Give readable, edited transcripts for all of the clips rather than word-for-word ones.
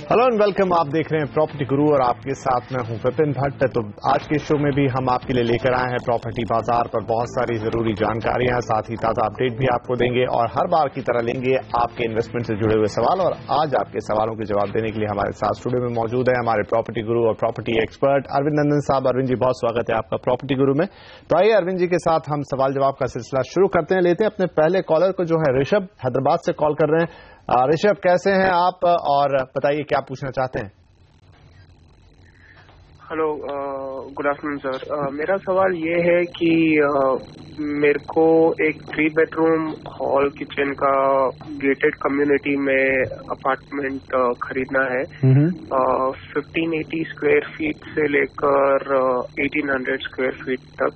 Hello and welcome. आप देख रहे हैं प्रॉपर्टी गुरु और आपके साथ मैं हूं विपिन भट्ट। तो आज के शो में भी हम आपके लिए लेकर आए हैं प्रॉपर्टी बाजार पर बहुत सारी जरूरी जानकारियां, साथ ही ताजा अपडेट भी आपको देंगे और हर बार की तरह लेंगे आपके इन्वेस्टमेंट से जुड़े हुए सवाल। और आज आपके सवालों के जवाब देने के लिए हमारे साथ स्टूडियो में मौजूद है हमारे प्रॉपर्टी गुरु और प्रॉपर्टी एक्सपर्ट अरविंद नंदन साहब। अरविंद जी, बहुत स्वागत है आपका प्रॉपर्टी गुरु में। तो आइए अरविंद जी के साथ हम सवाल जवाब का सिलसिला शुरू करते हैं। लेते हैं अपने पहले कॉलर को, जो है ऋषभ, हैदराबाद से कॉल कर रहे हैं। ऋषभ, कैसे हैं आप और बताइए क्या पूछना चाहते हैं? Hello, good afternoon sir. मेरा सवाल ये है कि मेरे को एक 3 बेडरूम हॉल किचन का गेटेड कम्युनिटी में अपार्टमेंट खरीदना है। 1580 स्क्वायर फीट से लेकर 1800 स्क्वायर फीट तक।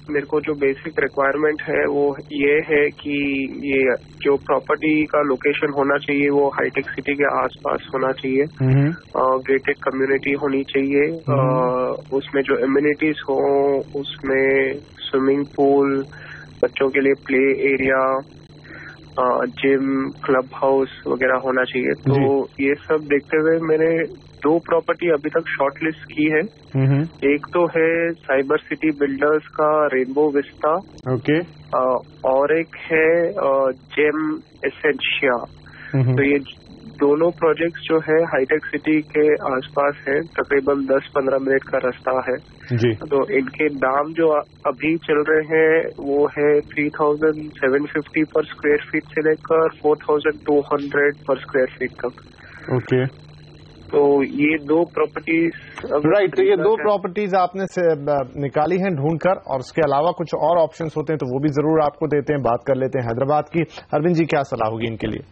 मेरे को जो बेसिक रिक्वायरमेंट है वो ये है कि ये जो प्रॉपर्टी का लोकेशन होना चाहिए वो हाईटेक सिटी के आसपास होना चाहिए, गेटेड कम्युनिटी होनी चाहिए, उसमें जो एमिनिटीज हो उसमें स्विमिंग पूल, बच्चों के लिए play area, gym, club house वगैरह होना चाहिए। तो ये सब देखते हुए मैंने 2 प्रॉपर्टी अभी तक शॉर्टलिस्ट की है। एक तो है साइबर सिटी बिल्डर्स का रेनबो विस्ता, ओके, और एक है जेम एसेंशिया। तो ये दोनों प्रोजेक्ट्स जो है हाईटेक सिटी के आसपास है, तकरीबन 10-15 मिनट का रास्ता है जी। तो इनके दाम जो अभी चल रहे हैं वो है 3750 पर स्क्वायर फीट से लेकर 4200 पर स्क्वायर फीट तक। ओके, तो ये 2 प्रॉपर्टीज राइट। तो ये 2 प्रॉपर्टीज आपने निकाली हैं ढूंढकर, और उसके अलावा कुछ और ऑप्शंस होते हैं तो वो भी जरूर आपको देते हैं। बात कर लेते हैं हैदराबाद की। अरविंद जी, क्या सलाह होगी इनके लिए?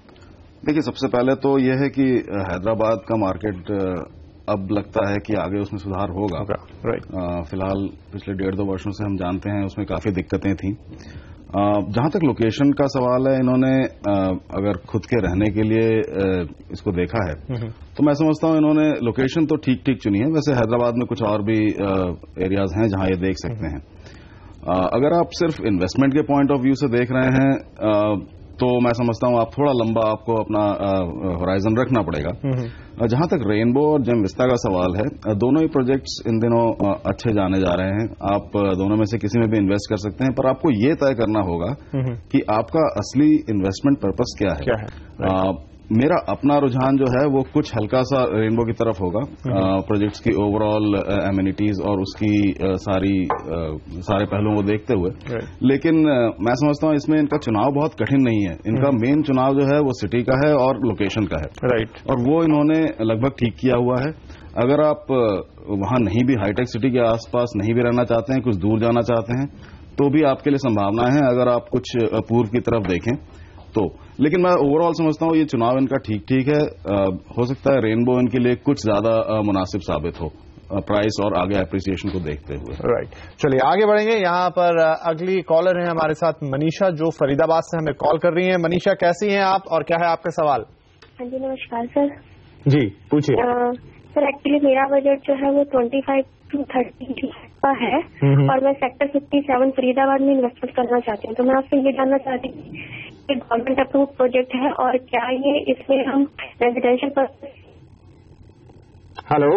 देखिए, सबसे पहले तो यह है कि हैदराबाद का मार्केट अब लगता है कि आगे उसमें सुधार होगा। राइट। फिलहाल पिछले 1.5-2 वर्षों से हम जानते हैं उसमें काफी दिक्कतें थी। जहां तक लोकेशन का सवाल है, इन्होंने अगर खुद के रहने के लिए इसको देखा है तो मैं समझता हूं इन्होंने लोकेशन तो ठीक ठीक चुनी है। वैसे हैदराबाद में कुछ और भी एरियाज हैं जहां ये देख सकते हैं। अगर आप सिर्फ इन्वेस्टमेंट के पॉइंट ऑफ व्यू से देख रहे हैं तो मैं समझता हूं आप थोड़ा लंबा आपको अपना होराइजन रखना पड़ेगा। जहां तक रेनबो और जेम विस्ता का सवाल है, दोनों ही प्रोजेक्ट्स इन दिनों अच्छे जाने जा रहे हैं। आप दोनों में से किसी में भी इन्वेस्ट कर सकते हैं, पर आपको ये तय करना होगा कि आपका असली इन्वेस्टमेंट पर्पस क्या है। मेरा अपना रुझान जो है वो कुछ हल्का सा रेनबो की तरफ होगा, प्रोजेक्ट्स की ओवरऑल एमिनिटीज और उसकी सारे पहलुओं को देखते हुए। लेकिन मैं समझता हूं इसमें इनका चुनाव बहुत कठिन नहीं है। इनका मेन चुनाव जो है वो सिटी का है और लोकेशन का है। राइट। और वो इन्होंने लगभग ठीक किया हुआ है। अगर आप वहां नहीं भी हाईटेक सिटी के आसपास नहीं भी रहना चाहते हैं, कुछ दूर जाना चाहते हैं, तो भी आपके लिए संभावना है अगर आप कुछ पूर्व की तरफ देखें तो। लेकिन मैं ओवरऑल समझता हूं ये चुनाव इनका ठीक ठीक है। हो सकता है रेनबो इनके लिए कुछ ज्यादा मुनासिब साबित हो प्राइस और आगे एप्रिसिएशन को देखते हुए। राइट। चलिए आगे बढ़ेंगे। यहाँ पर अगली कॉलर है हमारे साथ मनीषा, जो फरीदाबाद से हमें कॉल कर रही हैं। मनीषा, कैसी हैं आप और क्या है आपका सवाल? हाँ जी, नमस्कार सर। जी पूछिए। सर एक्चुअली मेरा बजट जो है वो 25 to 30 का है और मैं सेक्टर 57 फरीदाबाद में इन्वेस्टमेंट करना चाहती हूँ। तो मैं आपसे ये जानना चाहती हूँ कि गवर्नमेंट अप्रूव प्रोजेक्ट है और क्या ये इसमें हम रेजिडेंशियल पर। हेलो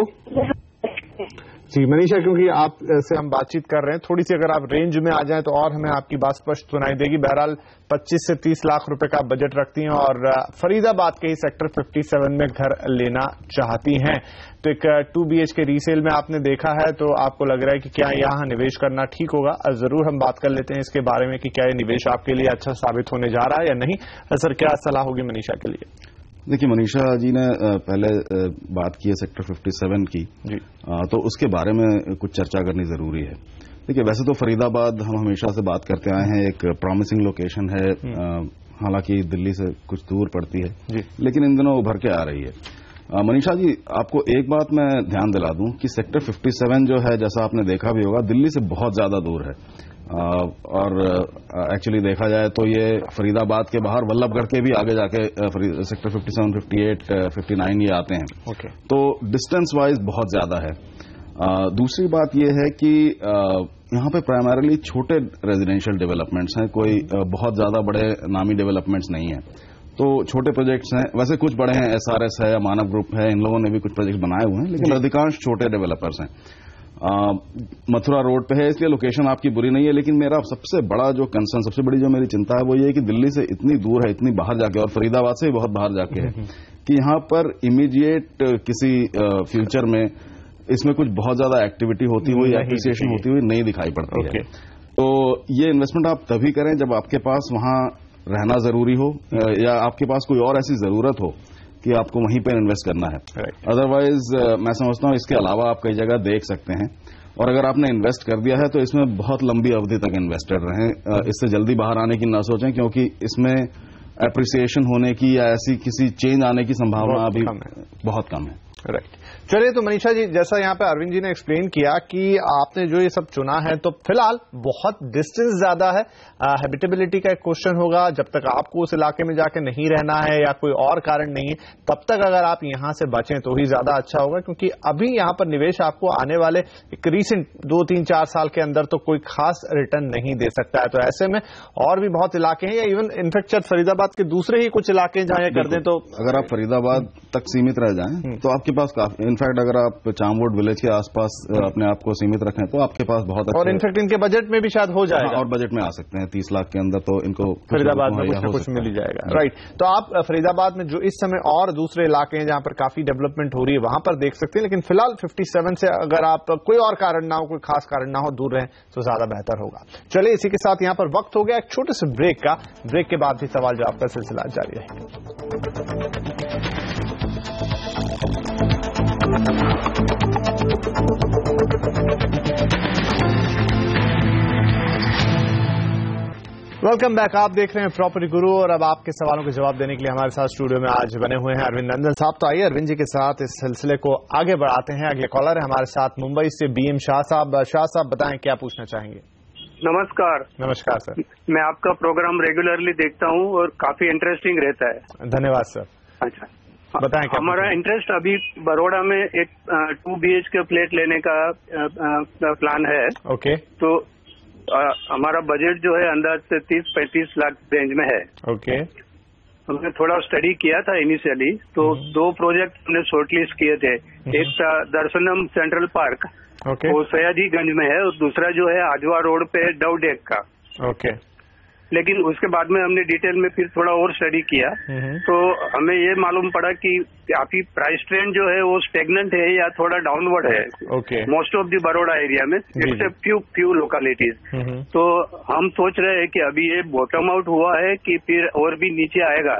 जी मनीषा, क्योंकि आप से हम बातचीत कर रहे हैं, थोड़ी सी अगर आप रेंज में आ जाएं तो और हमें आपकी बात स्पष्ट सुनाई देगी। बहरहाल 25 से 30 लाख रुपए का बजट रखती हैं और फरीदाबाद के ही सेक्टर 57 में घर लेना चाहती हैं। तो एक 2 BHK रीसेल में आपने देखा है, तो आपको लग रहा है कि क्या यहाँ निवेश करना ठीक होगा? जरूर हम बात कर लेते हैं इसके बारे में कि क्या ये निवेश आपके लिए अच्छा साबित होने जा रहा है या नहीं। सर, क्या सलाह होगी मनीषा के लिए? देखिए, मनीषा जी ने पहले बात की है सेक्टर 57 की जी। तो उसके बारे में कुछ चर्चा करनी जरूरी है। देखिए, वैसे तो फरीदाबाद हम हमेशा से बात करते आए हैं, एक प्रॉमिसिंग लोकेशन है, हालांकि दिल्ली से कुछ दूर पड़ती है जी। लेकिन इन दिनों उभर के आ रही है। मनीषा जी, आपको एक बात मैं ध्यान दिला दूं कि सेक्टर 57 जो है, जैसा आपने देखा भी होगा, दिल्ली से बहुत ज्यादा दूर है। और एक्चुअली देखा जाए तो ये फरीदाबाद के बाहर वल्लभगढ़ के भी आगे जाके सेक्टर 57, 58, 59 ये आते हैं। okay. तो डिस्टेंस वाइज बहुत ज्यादा है। दूसरी बात यह है कि यहाँ पे प्राइमरीली छोटे रेजिडेंशियल डेवलपमेंट्स हैं, कोई बहुत ज्यादा बड़े नामी डेवलपमेंट्स नहीं है। तो छोटे प्रोजेक्ट्स हैं, वैसे कुछ बड़े हैं, SRS है या मानव ग्रुप है, इन लोगों ने भी कुछ प्रोजेक्ट बनाए हुए हैं, लेकिन अधिकांश छोटे डेवलपर्स हैं। मथुरा रोड पे है, इसलिए लोकेशन आपकी बुरी नहीं है, लेकिन मेरा सबसे बड़ा जो कंसर्न, सबसे बड़ी जो मेरी चिंता है वो ये है कि दिल्ली से इतनी दूर है, इतनी बाहर जाके, और फरीदाबाद से भी बहुत बाहर जाके है, कि यहाँ पर इमीडिएट किसी फ्यूचर में इसमें कुछ बहुत ज्यादा एक्टिविटी होती हुई, एप्रिसिएशन होती हुई नहीं दिखाई पड़ती है। तो ये इन्वेस्टमेंट आप तभी करें जब आपके पास वहां रहना जरूरी हो या आपके पास कोई और ऐसी जरूरत हो कि आपको वहीं पर इन्वेस्ट करना है। अदरवाइज मैं समझता हूं इसके अलावा आप कई जगह देख सकते हैं, और अगर आपने इन्वेस्ट कर दिया है तो इसमें बहुत लंबी अवधि तक इन्वेस्टेड रहें, इससे जल्दी बाहर आने की ना सोचें, क्योंकि इसमें एप्रिसिएशन होने की या ऐसी किसी चेंज आने की संभावना अभी बहुत कम है। राइट, चलिए, तो मनीषा जी, जैसा यहाँ पे अरविंद जी ने एक्सप्लेन किया कि आपने जो ये सब चुना है, तो फिलहाल बहुत डिस्टेंस ज्यादा है, हैबिटेबिलिटी का एक क्वेश्चन होगा, जब तक आपको उस इलाके में जाके नहीं रहना है या कोई और कारण नहीं है, तब तक अगर आप यहां से बचें तो ही ज्यादा अच्छा होगा, क्योंकि अभी यहां पर निवेश आपको आने वाले एक रीसेंट 2-3-4 साल के अंदर तो कोई खास रिटर्न नहीं दे सकता है। तो ऐसे में और भी बहुत इलाके हैं, या इवन इनफेक्ट शायद फरीदाबाद के दूसरे ही कुछ इलाके जहां ये कर दें, तो अगर आप फरीदाबाद तक सीमित रह जाएं तो आपके पास काफी, इनफैक्ट अगर आप चामवुड विलेज के आसपास अपने आप को सीमित रखें तो आपके पास बहुत अच्छा, और इनफैक्ट इनके बजट में भी शायद हो जाएगा, और बजट में आ सकते हैं 30 लाख के अंदर, तो इनको फरीदाबाद में कुछ न कुछ मिल ही जाएगा। राइट, तो आप फरीदाबाद में जो इस समय और दूसरे इलाके हैं जहां पर काफी डेवलपमेंट हो रही है, वहां पर देख सकते हैं, लेकिन फिलहाल 57 से अगर आप कोई और कारण ना हो, कोई खास कारण ना हो, दूर रहें तो ज्यादा बेहतर होगा। चलिए, इसी के साथ यहां पर वक्त हो गया एक छोटे से ब्रेक का। ब्रेक के बाद भी सवाल जवाब का सिलसिला जारी रहेगा। वेलकम बैक, आप देख रहे हैं प्रॉपर्टी गुरु, और अब आपके सवालों के जवाब देने के लिए हमारे साथ स्टूडियो में आज बने हुए हैं अरविंद नंदन साहब। तो आइए अरविंद जी के साथ इस सिलसिले को आगे बढ़ाते हैं। अगले कॉलर है हमारे साथ मुंबई से BM शाह साहब। शाह साहब, बताएं क्या पूछना चाहेंगे। नमस्कार। नमस्कार सर, मैं आपका प्रोग्राम रेगुलरली देखता हूँ और काफी इंटरेस्टिंग रहता है। धन्यवाद सर। अच्छा, बताएं क्या। हमारा इंटरेस्ट अभी बड़ौदा में एक 2 BHK फ्लैट लेने का प्लान है। ओके, तो हमारा बजट जो है अंदाज से 30-35 लाख रेंज में है। ओके, हमने थोड़ा स्टडी किया था इनिशियली, तो 2 प्रोजेक्ट हमने शॉर्टलिस्ट किए थे। एक था दर्शनम सेंट्रल पार्क, वो सयाजीगंज में है, और दूसरा जो है आजवा रोड पे डव डेक का। ओके, लेकिन उसके बाद में हमने डिटेल में फिर थोड़ा और स्टडी किया, तो हमें ये मालूम पड़ा कि काफी प्राइस ट्रेंड जो है वो स्टेगनेंट है या थोड़ा डाउनवर्ड है। Okay, most of the Baroda area में, एक्सेप्ट फ्यू लोकेलिटीज। तो हम सोच रहे हैं कि अभी ये बॉटम आउट हुआ है कि फिर और भी नीचे आएगा,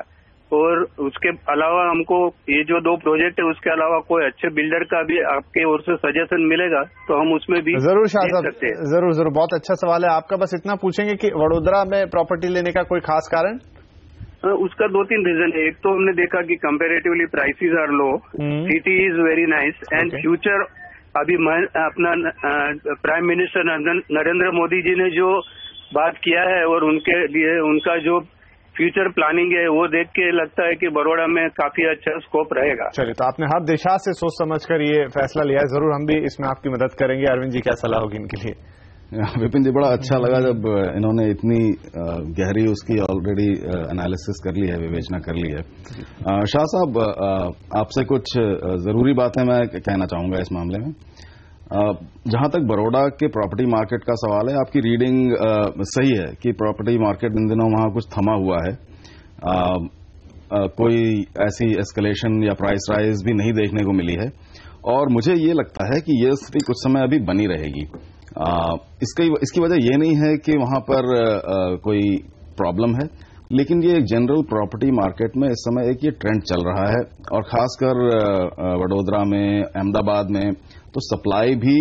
और उसके अलावा हमको ये जो 2 प्रोजेक्ट है उसके अलावा कोई अच्छे बिल्डर का भी आपके ओर से सजेशन मिलेगा तो हम उसमें भी जरूर शाह साहब, जरूर, बहुत अच्छा सवाल है आपका। बस इतना पूछेंगे कि वडोदरा में प्रॉपर्टी लेने का कोई खास कारण? उसका 2-3 रीजन है। एक तो हमने देखा कि comparatively prices are low, city is very nice, and future अभी अपना प्राइम मिनिस्टर नरेंद्र मोदी जी ने जो बात किया है और उनके लिए उनका जो फ्यूचर प्लानिंग है वो देख के लगता है कि बड़ौदा में काफी अच्छा स्कोप रहेगा। चलिए, तो आपने हर दिशा से सोच समझकर ये फैसला लिया है, जरूर हम भी इसमें आपकी मदद करेंगे। अरविंद जी, क्या सलाह होगी इनके लिए? विपिन जी, बड़ा अच्छा लगा जब इन्होंने इतनी गहरी उसकी ऑलरेडी एनालिसिस कर ली है, विवेचना कर ली है। शाह साहब, आपसे कुछ जरूरी बातें मैं कहना चाहूंगा इस मामले में। जहां तक बड़ौदा के प्रॉपर्टी मार्केट का सवाल है, आपकी रीडिंग सही है कि प्रॉपर्टी मार्केट इन दिनों वहां कुछ थमा हुआ है, कोई ऐसी एस्केलेशन या प्राइस राइज भी नहीं देखने को मिली है, और मुझे ये लगता है कि ये स्थिति कुछ समय अभी बनी रहेगी। इसकी वजह ये नहीं है कि वहां पर कोई प्रॉब्लम है, लेकिन ये एक जनरल प्रॉपर्टी मार्केट में इस समय एक ये ट्रेंड चल रहा है, और खासकर वडोदरा में, अहमदाबाद में तो सप्लाई भी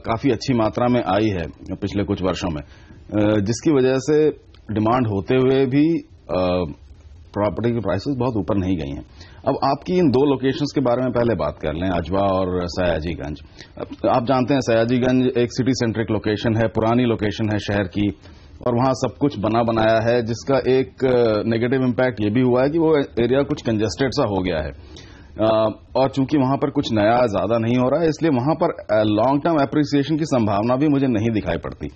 काफी अच्छी मात्रा में आई है पिछले कुछ वर्षों में, जिसकी वजह से डिमांड होते हुए भी प्रॉपर्टी की प्राइसेस बहुत ऊपर नहीं गई हैं। अब आपकी इन 2 लोकेशंस के बारे में पहले बात कर लें, अजवा और सयाजीगंज। आप जानते हैं सयाजीगंज एक सिटी सेंट्रिक लोकेशन है, पुरानी लोकेशन है शहर की, और वहां सब कुछ बना बनाया है, जिसका एक नेगेटिव इम्पैक्ट ये भी हुआ है कि वो एरिया कुछ कंजेस्टेड सा हो गया है। और चूंकि वहां पर कुछ नया ज्यादा नहीं हो रहा है, इसलिए वहां पर लॉन्ग टर्म एप्रिसिएशन की संभावना भी मुझे नहीं दिखाई पड़ती।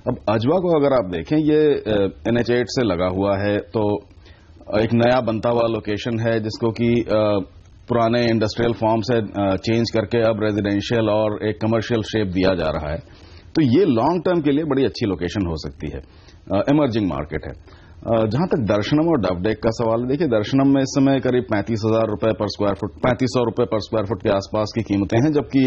अब अजवा को अगर आप देखें, ये NH8 से लगा हुआ है, तो एक नया बनता हुआ लोकेशन है जिसको कि पुराने इंडस्ट्रियल फॉर्म से चेंज करके अब रेजिडेंशियल और एक कमर्शियल शेप दिया जा रहा है। तो ये लॉन्ग टर्म के लिए बड़ी अच्छी लोकेशन हो सकती है, इमर्जिंग मार्केट है। जहां तक दर्शनम और डवडेक का सवाल है, देखिए दर्शनम में इस समय करीब 35,000 रुपए पर स्क्वायर फुट, 3500 रुपए पर स्क्वायर फुट के आसपास की कीमतें हैं, जबकि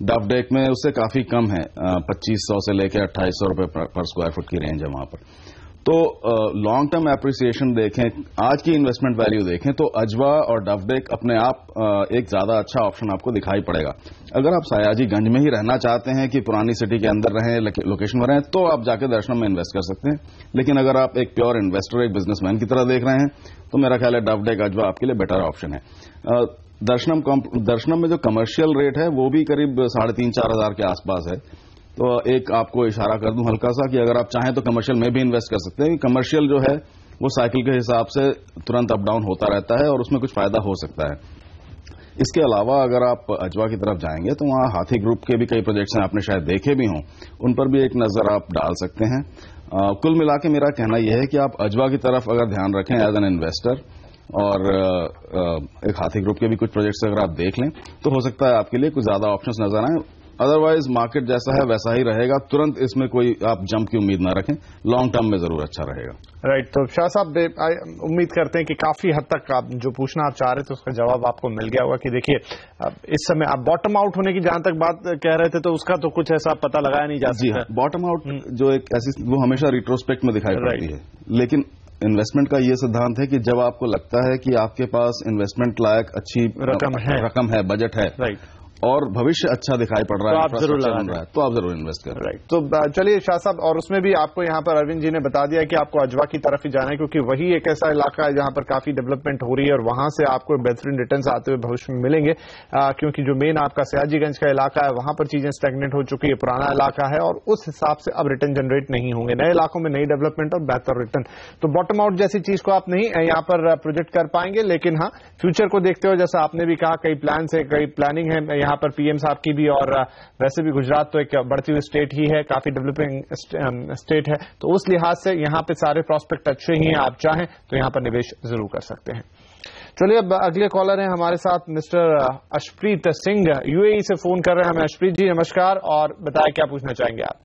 डवडेक में उससे काफी कम है, 2500 से लेकर 2800 रुपए पर स्क्वायर फुट की रेंज है वहां पर। तो लॉन्ग टर्म एप्रिसिएशन देखें, आज की इन्वेस्टमेंट वैल्यू देखें, तो अजवा और डवडेक अपने आप एक ज्यादा अच्छा ऑप्शन आपको दिखाई पड़ेगा। अगर आप सयाजीगंज में ही रहना चाहते हैं कि पुरानी सिटी के अंदर रहें, लोकेशन में रहें, तो आप जाकर दर्शनम में इन्वेस्ट कर सकते हैं। लेकिन अगर आप एक प्योर इन्वेस्टर, एक बिजनेसमैन की तरह देख रहे हैं, तो मेरा ख्याल है डवडेक, अजवा आपके लिए बेटर ऑप्शन है। दर्शनम में जो कमर्शियल रेट है वो भी करीब 3,500-4 हजार के आसपास है। तो एक आपको इशारा कर दूं हल्का सा कि अगर आप चाहें तो कमर्शियल में भी इन्वेस्ट कर सकते हैं। कमर्शियल जो है वो साइकिल के हिसाब से तुरंत अप डाउन होता रहता है और उसमें कुछ फायदा हो सकता है। इसके अलावा अगर आप अजवा की तरफ जाएंगे तो वहां हाथी ग्रुप के भी कई प्रोजेक्ट्स हैं, आपने शायद देखे भी हों, उन पर भी एक नजर आप डाल सकते हैं। कुल मिला के मेरा कहना यह है कि आप अजवा की तरफ अगर ध्यान रखें एज एन इन्वेस्टर, और एक हाथी ग्रुप के भी कुछ प्रोजेक्ट्स अगर आप देख लें, तो हो सकता है आपके लिए कुछ ज्यादा ऑप्शंस नजर आए। अदरवाइज मार्केट जैसा है वैसा ही रहेगा, तुरंत इसमें कोई आप जंप की उम्मीद ना रखें, लॉन्ग टर्म में जरूर अच्छा रहेगा। राइट, तो शाह साहब उम्मीद करते हैं कि काफी हद तक आप जो पूछना आप चाह रहे थे उसका जवाब आपको मिल गया होगा कि देखिए इस समय आप बॉटम आउट होने की जहां तक बात कह रहे थे, तो उसका तो कुछ ऐसा पता लगाया नहीं जा सकता। बॉटम आउट जो एक ऐसी, वो हमेशा रिट्रोस्पेक्ट में दिखाई पड़ती है, लेकिन इन्वेस्टमेंट का ये सिद्धांत है कि जब आपको लगता है कि आपके पास इन्वेस्टमेंट लायक अच्छी रकम है, बजट है, राइट, और भविष्य अच्छा दिखाई पड़ रहा है, तो आप जरूर इन्वेस्ट करें। राइट, तो चलिए शाह साहब, और उसमें भी आपको यहाँ पर अरविंद जी ने बता दिया कि आपको अजवा की तरफ ही जाना है, क्योंकि वही एक ऐसा इलाका है जहां पर काफी डेवलपमेंट हो रही है और वहां से आपको बेहतरीन रिटर्न्स आते हुए भविष्य में मिलेंगे। क्योंकि जो मेन आपका सयाजीगंज का इलाका है वहां पर चीजें स्टैग्नेंट हो चुकी है, पुराना इलाका है, और उस हिसाब से अब रिटर्न जनरेट नहीं होंगे। नए इलाकों में नई डेवलपमेंट और बेहतर रिटर्न, तो बॉटम आउट जैसी चीज को आप नहीं यहाँ पर प्रोजेक्ट कर पाएंगे। लेकिन हाँ, फ्यूचर को देखते हुए, जैसा आपने भी कहा, कई प्लान है, कई प्लानिंग है यहाँ पर पीएम साहब की भी, और वैसे भी गुजरात तो एक बढ़ती हुई स्टेट ही है, काफी डेवलपिंग स्टेट है, तो उस लिहाज से यहाँ पे सारे प्रॉस्पेक्ट अच्छे ही हैं। आप चाहें तो यहाँ पर निवेश जरूर कर सकते हैं। चलिए, अब अगले कॉलर हैं हमारे साथ मिस्टर अशप्रीत सिंह, यूएई से फोन कर रहे हैं हमें। अशप्रीत जी नमस्कार, और बताएं क्या पूछना चाहेंगे आप।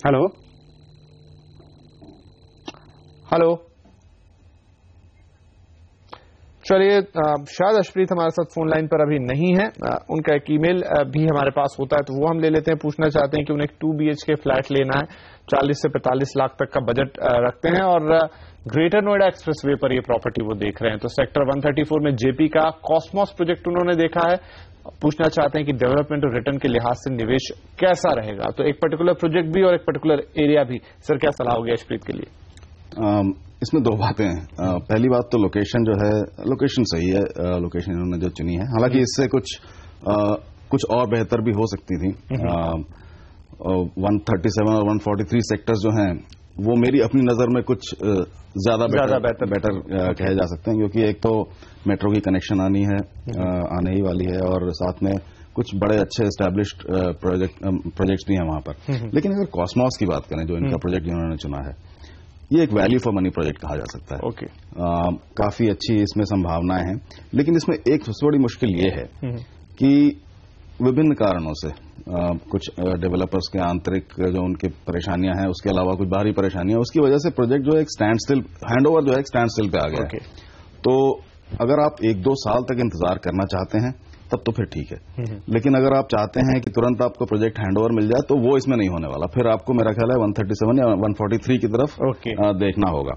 हेलो हेलो, चलिए, शायद अशप्रीत हमारे साथ फोन लाइन पर अभी नहीं है। उनका एक ईमेल भी हमारे पास होता है, तो वो हम ले लेते हैं। पूछना चाहते हैं कि उन्हें 2 BHK फ्लैट लेना है, 40 से 45 लाख तक का बजट रखते हैं, और ग्रेटर नोएडा एक्सप्रेसवे पर ये प्रॉपर्टी वो देख रहे हैं। तो सेक्टर 134 में जेपी का कॉस्मोस प्रोजेक्ट उन्होंने देखा है। पूछना चाहते हैं कि डेवलपमेंट और रिटर्न के लिहाज से निवेश कैसा रहेगा। तो एक पर्टिकुलर प्रोजेक्ट भी और एक पर्टिकुलर एरिया भी, सर क्या सलाह होगी अशप्रीत के लिए? इसमें दो बातें हैं। पहली बात तो लोकेशन जो है, लोकेशन सही है, लोकेशन इन्होंने जो चुनी है, हालांकि इससे कुछ और बेहतर भी हो सकती थी। 137 और 143 सेक्टर्स जो हैं वो मेरी अपनी नजर में कुछ ज्यादा बेटर कहे जा सकते हैं, क्योंकि एक तो मेट्रो की कनेक्शन आने ही वाली है, और साथ में कुछ बड़े अच्छे एस्टैब्लिश्ड प्रोजेक्ट्स भी हैं वहां पर। लेकिन अगर कॉस्मोस की बात करें, जो इनका प्रोजेक्ट इन्होंने चुना है, ये एक वैल्यू फॉर मनी प्रोजेक्ट कहा जा सकता है। ओके, काफी अच्छी इसमें संभावनाएं हैं, लेकिन इसमें एक सबसे बड़ी मुश्किल ये है कि विभिन्न कारणों से कुछ डेवलपर्स के आंतरिक जो उनकी परेशानियां हैं, उसके अलावा कुछ बाहरी परेशानियां, उसकी वजह से प्रोजेक्ट जो है एक स्टैंड स्टिल, हैंडओवर जो है एक स्टैंड स्टिल पे आ गया है। तो अगर आप 1-2 साल तक इंतजार करना चाहते हैं तब तो फिर ठीक है, लेकिन अगर आप चाहते हैं कि तुरंत आपको प्रोजेक्ट हैंडओवर मिल जाए, तो वो इसमें नहीं होने वाला। फिर आपको मेरा ख्याल है 137 या 143 की तरफ देखना होगा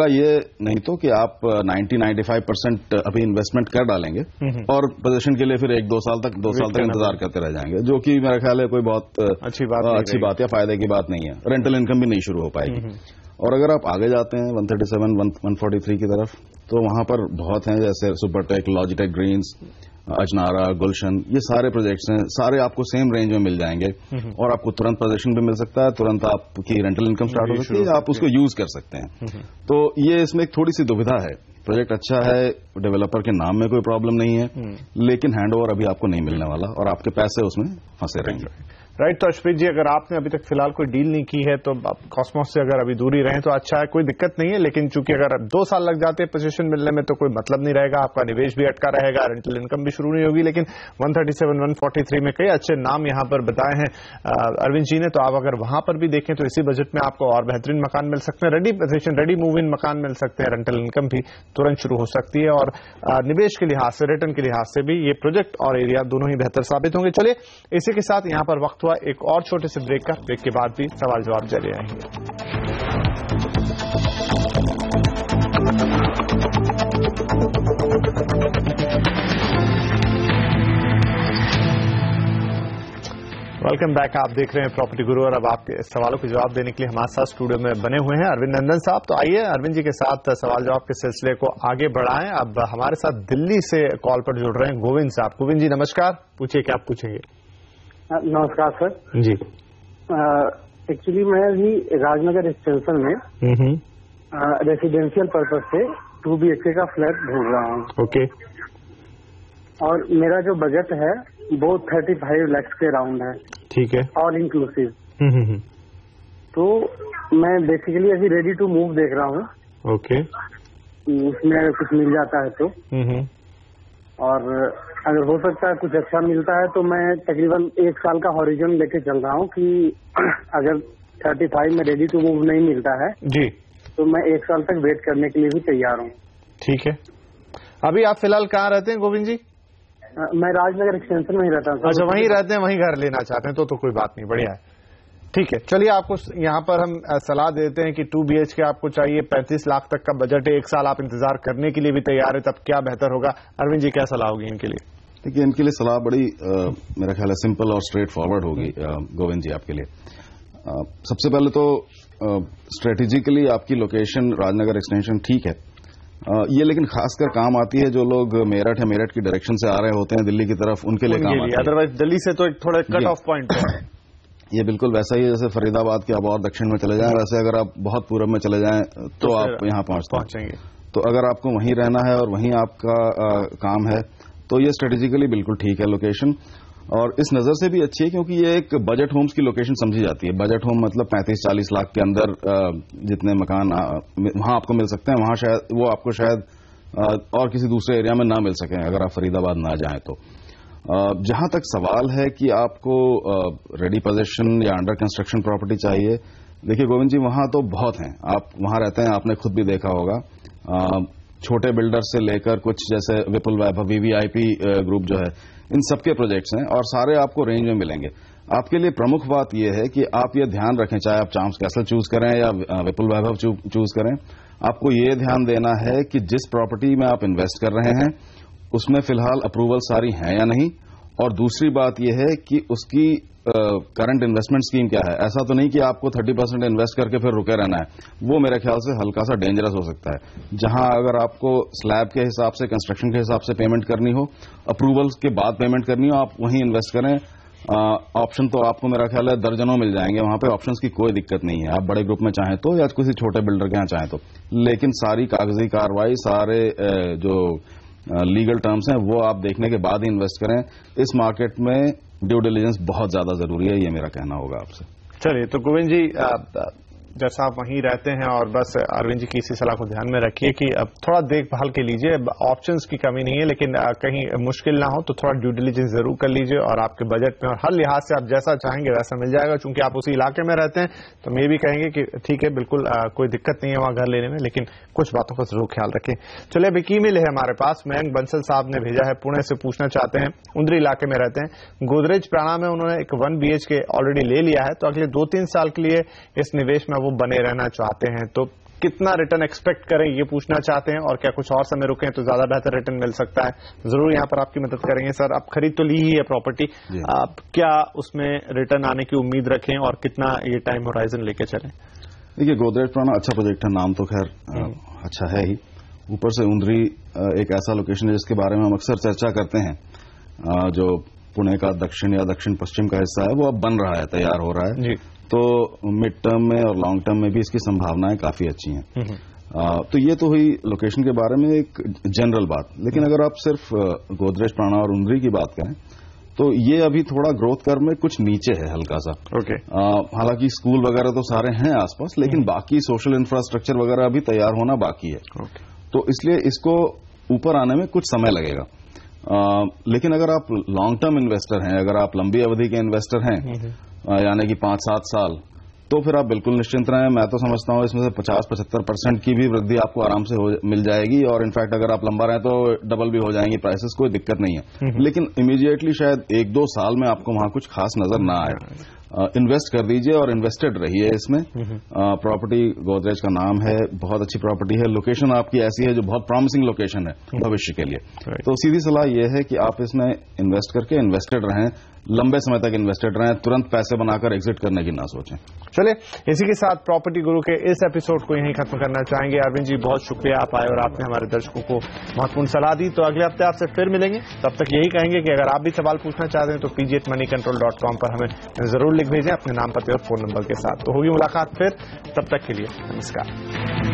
ये नहीं तो कि आप 90-95% अभी इन्वेस्टमेंट कर डालेंगे और पोजीशन के लिए फिर 2 साल तक इंतजार करते रह जाएंगे, जो कि मेरा ख्याल है कोई बहुत अच्छी बात या फायदे की बात नहीं है। रेंटल इनकम भी नहीं शुरू हो पाएगी। और अगर आप आगे जाते हैं 137, 143 की तरफ, तो वहां पर बहुत हैं, जैसे सुपरटेक, लॉजिटेक ग्रीन्स, अजनारा, गुलशन, ये सारे प्रोजेक्ट्स हैं, सारे आपको सेम रेंज में मिल जाएंगे और आपको तुरंत पोजीशन भी मिल सकता है, तुरंत आपकी रेंटल इनकम स्टार्ट हो सकती है, आप उसको यूज कर सकते हैं। तो ये इसमें एक थोड़ी सी दुविधा है प्रोजेक्ट अच्छा है, डेवलपर के नाम में कोई प्रॉब्लम नहीं है, लेकिन हैंडओवर अभी आपको नहीं मिलने वाला और आपके पैसे उसमें फंसे रहेंगे। राइट। तो अश्वित जी, अगर आपने अभी तक फिलहाल कोई डील नहीं की है तो कॉस्मोस से अगर अभी दूरी रहें तो अच्छा है, कोई दिक्कत नहीं है। लेकिन चूंकि अगर 2 साल लग जाते हैं पोजीशन मिलने में तो कोई मतलब नहीं रहेगा, आपका निवेश भी अटका रहेगा, रेंटल इनकम भी शुरू नहीं होगी। लेकिन 137, 143 में कई अच्छे नाम यहां पर बताए हैं अरविंद जी ने, तो आप अगर वहां पर भी देखें तो इसी बजट में आपको और बेहतरीन मकान मिल सकते हैं, ready position, ready move in मकान मिल सकते हैं, रेंटल इनकम भी तुरंत शुरू हो सकती है और निवेश के लिहाज से, रिटर्न के लिहाज से भी ये प्रोजेक्ट और एरिया दोनों ही बेहतर साबित होंगे। चलिए, इसी के साथ यहां पर वक्त हुआ एक और छोटे से ब्रेक का। ब्रेक के बाद भी सवाल जवाब जारी रहेंगे। Welcome back. आप देख रहे हैं प्रॉपर्टी गुरु और अब आपके सवालों के जवाब देने के लिए हमारे साथ स्टूडियो में बने हुए हैं अरविंद नंदन साहब। तो आइए अरविंद जी के साथ सवाल जवाब के सिलसिले को आगे बढ़ाएं। अब हमारे साथ दिल्ली से कॉल पर जुड़ रहे हैं गोविंद साहब। गोविंद जी नमस्कार, पूछिए क्या आप पूछेंगे। नमस्कार सर जी। एक्चुअली मैं अभी राजनगर एक्सटेंशन में रेसिडेंशियल पर्पज से 2 BHK का फ्लैट ढूंढ रहा हूँ। ओके। और मेरा जो बजट है वो 35 लाख के राउंड है। ठीक है। All inclusive. तो मैं बेसिकली अभी रेडी टू मूव देख रहा हूँ। ओके। उसमें अगर कुछ मिल जाता है तो और अगर हो सकता है कुछ अच्छा मिलता है तो मैं तकरीबन 1 साल का हॉरिजन लेके चल रहा हूँ कि अगर 35 में रेडी टू मूव नहीं मिलता है जी तो मैं 1 साल तक वेट करने के लिए भी तैयार हूँ। ठीक है। अभी आप फिलहाल कहाँ रहते हैं गोविंद जी? मैं राजनगर एक्सटेंशन में ही रहता हूँ। अच्छा, वहीं रहते हैं, वहीं घर लेना चाहते हैं तो कोई बात नहीं, बढ़िया है। ठीक है, चलिए आपको यहाँ पर हम सलाह देते हैं कि 2 BHK आपको चाहिए, 35 लाख तक का बजट है, 1 साल आप इंतजार करने के लिए भी तैयार है, तब क्या बेहतर होगा? अरविंद जी क्या सलाह होगी इनके लिए? देखिए, इनके लिए सलाह बड़ी मेरा ख्याल है सिंपल और स्ट्रेट फॉरवर्ड होगी गोविंद जी आपके लिए। सबसे पहले तो स्ट्रेटेजिकली आपकी लोकेशन राजनगर एक्सटेंशन ठीक है, ये लेकिन खासकर काम आती है जो लोग मेरठ या मेरठ की डायरेक्शन से आ रहे होते हैं दिल्ली की तरफ, उनके लिए काम आती है। अदरवाइज दिल्ली से तो एक थोड़ा कट ऑफ पॉइंट है। ये बिल्कुल वैसा ही है जैसे फरीदाबाद के आप और दक्षिण में चले जाएं, वैसे अगर आप बहुत पूर्व में चले जाएं तो आप यहाँ पहुंचेंगे। तो अगर आपको वहीं रहना है और वहीं आपका काम है तो ये स्ट्रेटेजिकली बिल्कुल ठीक है लोकेशन, और इस नजर से भी अच्छी है क्योंकि ये एक बजट होम्स की लोकेशन समझी जाती है। बजट होम मतलब 35-40 लाख के अंदर जितने मकान वहां आपको मिल सकते हैं, वहां शायद वो आपको शायद और किसी दूसरे एरिया में ना मिल सके अगर आप फरीदाबाद ना जाएं तो। जहां तक सवाल है कि आपको रेडी पोजीशन या अंडर कंस्ट्रक्शन प्रॉपर्टी चाहिए, देखिए गोविंद जी वहां तो बहुत हैं, आप वहां रहते हैं, आपने खुद भी देखा होगा। छोटे बिल्डर से लेकर कुछ जैसे विपुल वैभव, वीवीआईपी ग्रुप जो है, इन सबके प्रोजेक्ट्स हैं और सारे आपको रेंज में मिलेंगे। आपके लिए प्रमुख बात यह है कि आप ये ध्यान रखें, चाहे आप चाम्स कैसल चूज करें या विपुल वैभव चूज करें, आपको ये ध्यान देना है कि जिस प्रॉपर्टी में आप इन्वेस्ट कर रहे हैं उसमें फिलहाल अप्रूवल सारी हैं या नहीं, और दूसरी बात यह है कि उसकी करंट इन्वेस्टमेंट स्कीम क्या है। ऐसा तो नहीं कि आपको 30% इन्वेस्ट करके फिर रुके रहना है, वो मेरे ख्याल से हल्का सा डेंजरस हो सकता है। जहां अगर आपको स्लैब के हिसाब से, कंस्ट्रक्शन के हिसाब से पेमेंट करनी हो, अप्रूवल्स के बाद पेमेंट करनी हो, आप वहीं इन्वेस्ट करें। ऑप्शन तो आपको मेरा ख्याल है दर्जनों मिल जाएंगे, वहां पे ऑप्शंस की कोई दिक्कत नहीं है, आप बड़े ग्रुप में चाहें तो या किसी छोटे बिल्डर के यहां चाहें तो। लेकिन सारी कागजी कार्रवाई, सारे जो लीगल टर्म्स हैं वो आप देखने के बाद ही इन्वेस्ट करें। इस मार्केट में ड्यू डिलिजेंस बहुत ज्यादा जरूरी है, ये मेरा कहना होगा आपसे। चलिए, तो गोविंद जी जैसा आप वहीं रहते हैं और बस अरविंद जी की इसी सलाह को ध्यान में रखिए कि अब थोड़ा देखभाल के लीजिए, ऑप्शंस की कमी नहीं है, लेकिन कहीं मुश्किल ना हो तो थोड़ा ड्यू डिलिजेंस जरूर कर लीजिए और आपके बजट में और हर लिहाज से आप जैसा चाहेंगे वैसा मिल जाएगा। चूंकि आप उसी इलाके में रहते हैं तो मैं भी कहेंगे कि ठीक है, बिल्कुल कोई दिक्कत नहीं है वहां घर लेने में, लेकिन कुछ बातों का जरूर ख्याल रखें। चलिए, अभी ईमेल है हमारे पास, मयंक बंसल साहब ने भेजा है, पुणे से पूछना चाहते हैं, उंदरी इलाके में रहते हैं, गोदरेज प्राणा में उन्होंने एक 1 BHK ऑलरेडी ले लिया है, तो अगले 2-3 साल के लिए इस निवेश में वो बने रहना चाहते हैं, तो कितना रिटर्न एक्सपेक्ट करें ये पूछना चाहते हैं, और क्या कुछ और समय रुकें तो ज्यादा बेहतर रिटर्न मिल सकता है? जरूर यहाँ पर आपकी मदद करेंगे। सर, आप खरीद तो ली ही है प्रॉपर्टी, आप क्या उसमें रिटर्न आने की उम्मीद रखें और कितना ये टाइम होराइजन लेके चलें? देखिए, गोदरेज प्राणा अच्छा प्रोजेक्ट है, नाम तो खैर अच्छा है ही, ऊपर से उंदरी एक ऐसा लोकेशन है जिसके बारे में हम अक्सर चर्चा करते हैं, जो पुणे का दक्षिण या दक्षिण पश्चिम का हिस्सा है वो अब बन रहा है, तैयार हो रहा है जी। तो मिड टर्म में और लॉन्ग टर्म में भी इसकी संभावनाएं काफी अच्छी हैं। तो ये तो हुई लोकेशन के बारे में एक जनरल बात। लेकिन अगर आप सिर्फ गोदरेज, प्राणा और उंदरी की बात करें तो ये अभी थोड़ा ग्रोथ कर्व में कुछ नीचे है हल्का सा। हालांकि स्कूल वगैरह तो सारे हैं आसपास, लेकिन बाकी सोशल इंफ्रास्ट्रक्चर वगैरह अभी तैयार होना बाकी है। तो इसलिए इसको ऊपर आने में कुछ समय लगेगा। लेकिन अगर आप लॉन्ग टर्म इन्वेस्टर हैं, अगर आप लंबी अवधि के इन्वेस्टर हैं, यानी कि 5-7 साल, तो फिर आप बिल्कुल निश्चिंत रहें। मैं तो समझता हूं इसमें से 50-75% की भी वृद्धि आपको आराम से मिल जाएगी, और इनफैक्ट अगर आप लंबा रहें तो डबल भी हो जाएंगी प्राइसेस, कोई दिक्कत नहीं है। लेकिन इमीडिएटली शायद 1-2 साल में आपको वहां कुछ खास नजर ना आए। इन्वेस्ट कर दीजिए और इन्वेस्टेड रहिए इसमें। प्रॉपर्टी गोदरेज का नाम है, बहुत अच्छी प्रॉपर्टी है, लोकेशन आपकी ऐसी है जो बहुत प्रॉमिसिंग लोकेशन है भविष्य के लिए। तो सीधी सलाह यह है कि आप इसमें इन्वेस्ट करके इन्वेस्टेड रहें, लंबे समय तक इन्वेस्टेड रहें, तुरंत पैसे बनाकर एग्जिट करने की ना सोचें। चलिए, इसी के साथ प्रॉपर्टी गुरु के इस एपिसोड को यहीं खत्म करना चाहेंगे। अरविंद जी, बहुत शुक्रिया आप आए और आपने हमारे दर्शकों को महत्वपूर्ण सलाह दी। तो अगले हफ्ते आपसे फिर मिलेंगे, तब तक यही कहेंगे कि अगर आप भी सवाल पूछना चाहते हैं तो pg@moneycontrol.com पर हमें जरूर लिख भेजें अपने नाम, पते और फोन नंबर के साथ। तो होगी मुलाकात फिर, तब तक के लिए नमस्कार।